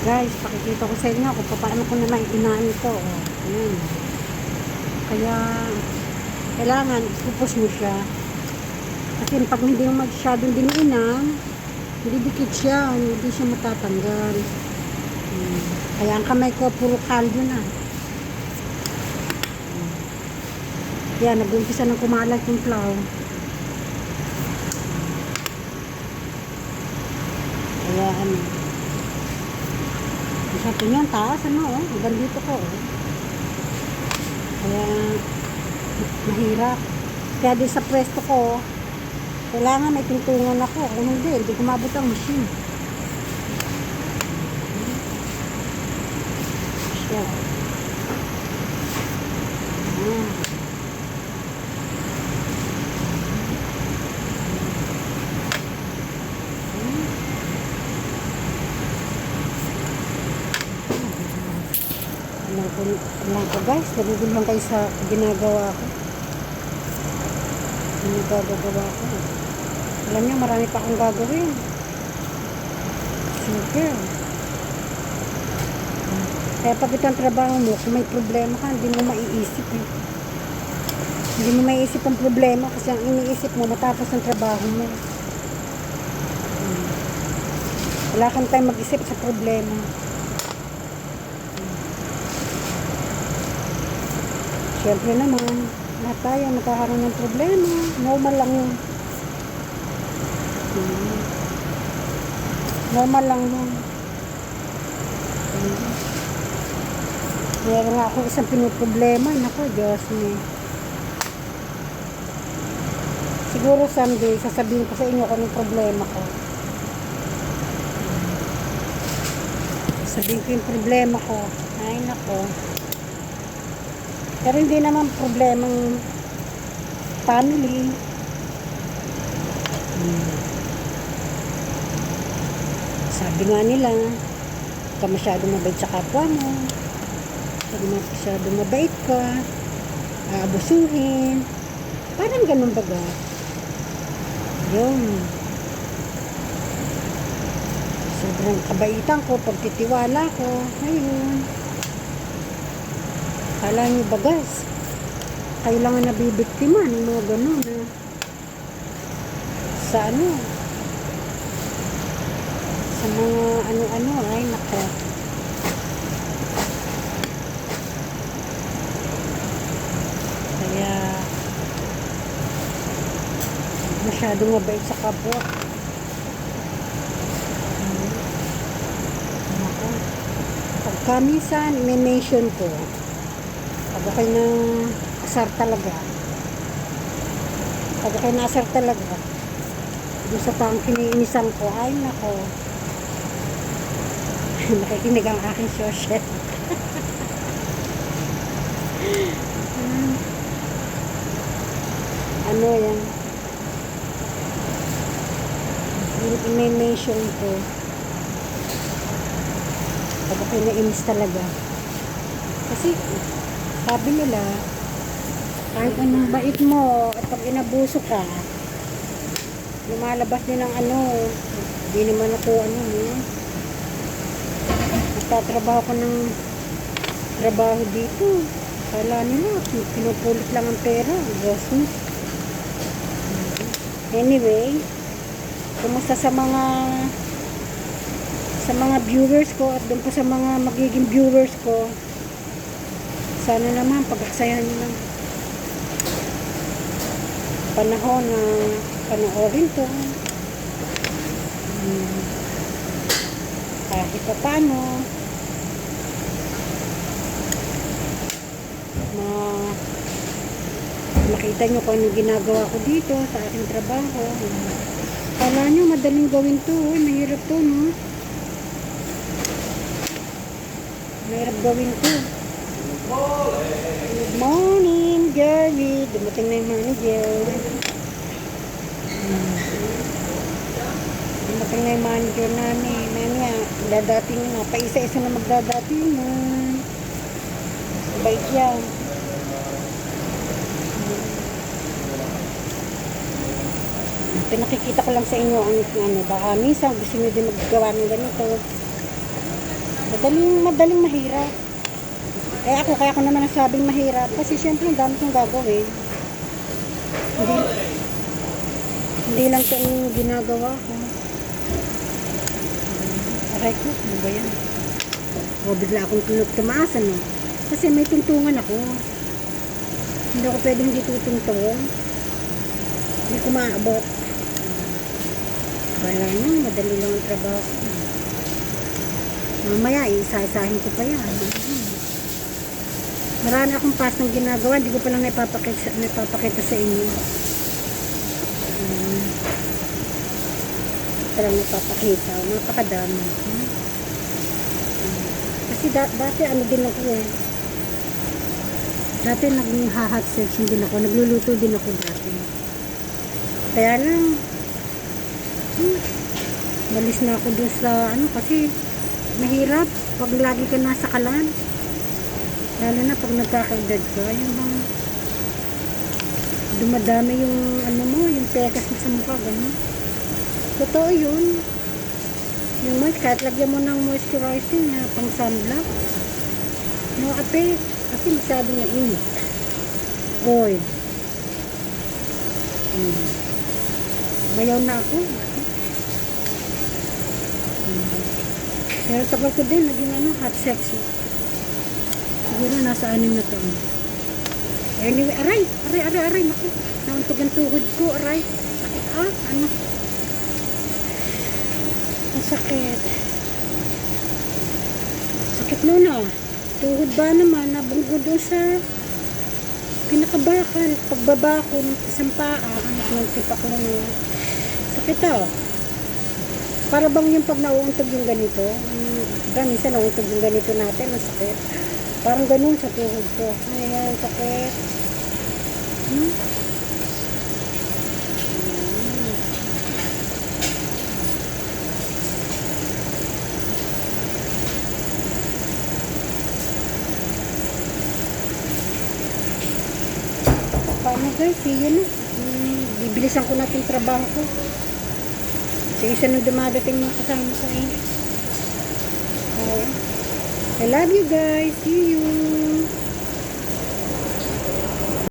Guys, pakikita ko sa inyo kung paano ko naman inaan ito. Oh. Ayan. Kaya, kailangan ipupus mo siya. Kasi pag hindi mo masyadong diniinan, hindi dikit siya, hindi siya matatanggal. Kaya ang kamay ko, puro kalyo na. Yan, nag-umpisa ng kumalat yung flour. Kaya ano, sabi niya, taas ano, hanggang dito ko. Kaya, mahirap. Kaya di sa pwesto ko, kailangan may tungtungan ako. Kung hindi ko mabot ang machine. Siya. Alam ko guys, naguguluhan kayo sa ginagawa ko. Ginagawa ko. Alam niyo, marami pa akong gagawin. Super. Kaya pag ito ang trabaho mo, kung may problema ka, hindi mo maiisip eh. Hindi mo maiisip ang problema kasi ang iniisip mo matapos ang trabaho mo. Wala kang time mag-isip sa problema. Siyempre naman, lahat tayo nagkakaroon ng problema. Normal lang yun. Normal lang yun. Meron nga akong isang pinuproblema. Naku, Diyos me. Siguro someday, sasabihin ko sa inyo kung anong problema ko. Sabihin ko yung problema ko. Ay, nako. Pero hindi naman problemang family. Sabi nga nila, huwag ka masyadong mabait sa kapwa mo. Huwag masyadong mabait ka. Aabusuhin. Parang ganun baga. Yun. Sobrang kabaitan ko, pagtitiwala ko. Ayun. Kala nyo bagas, kailangan nabibiktima ng mga ganun sa ano, sa mga ano-ano, ay nako. Kaya masyadong mabait sa kapwa. Nako. Pagka minsan, i-mention ko pag okay na asar talaga. Pag okay na asar talaga. Doon sa taong kiniinisan ko, ay nako. Nakikinig ang aking social. Ano yan? I-mention ko. Pag okay na inis talaga. Kasi, sabi nila, kahit anong bait mo at pag inabuso ka, lumalabas din ng ano, hindi naman ako ano, nagtatrabaho ko ng trabaho dito. Kala nila, pinupulit lang ang pera. Anyway, kumusta sa mga viewers ko at doon pa sa mga magiging viewers ko. Sana naman pagkaksayahan nyo ng panahon na panoorin to. Kahit pa paano makita nyo kung anong ginagawa ko dito sa aking trabaho. Kala nyo madaling gawin to. Mahirap to, no? Mahirap gawin to. Good morning, Jerry. Dumating na yung manager. Dumating na yung manager namin. Mamaya, dadating na. Pa-isa-isa na magdadating na. Bait yan. Pinakikita ko lang sa inyo ang ano, baka minsan gusto nyo din maggawa ng ganito. Madaling mahirap. Kaya ako naman nasabing mahirap. Kasi syempre, ang dami kong gagawin. Hindi, hindi lang ito ang ginagawa ko. Aray ko, ano ba yan? O, bigla akong tumaas, ano? Kasi may tuntungan ako. Hindi ako pwedeng hindi tutungtong. Hindi ko maabot. Wala na, madali lang ang trabaho. Mamaya, isa-isahin ko pa yan. Marami akong pastang ginagawa, hindi ko pa lang napapakita sa inyo. Parang napapakita, napakadami. Kasi dati ano din ako eh. Dati naging hot section din ako, nagluluto din ako dati. Kaya lang, malis na ako dun sa ano kasi mahirap pag lagi ka nasa kalan. Lalo na pag nagkakaedad ka, yung bang dumadami yung ano mo, yung pekas mo sa mukha, gano'n. Totoo yun. Yung kahit lagyan mo ng moisturizing na pang sunblock, no ate, kasi masyado na init. Oil. Mayaw na ako. Pero tagal ko din, naging ano, hot sexy. Siguro nasa 6 na taon. Anyway, aray, naku. Nauntog ang tuhod ko, aray. Sakit, ano. Ang sakit. Sakit nun, tuhod ba naman, nabunggo doon sa pinakabakal. Pagbaba ko ng isang paa, ng tipak lang. Sakit, para bang yung pag nauuntog yung ganito, minsan nauuntog yung ganito natin, ang sakit. Parang ganun sa tuhod ko. Ayan, sakit. Paano guys, yun na. Bibilisan ko natin trabaho ko. Kasi isa nang dumadating mga kasama ko eh. I love you guys. See you.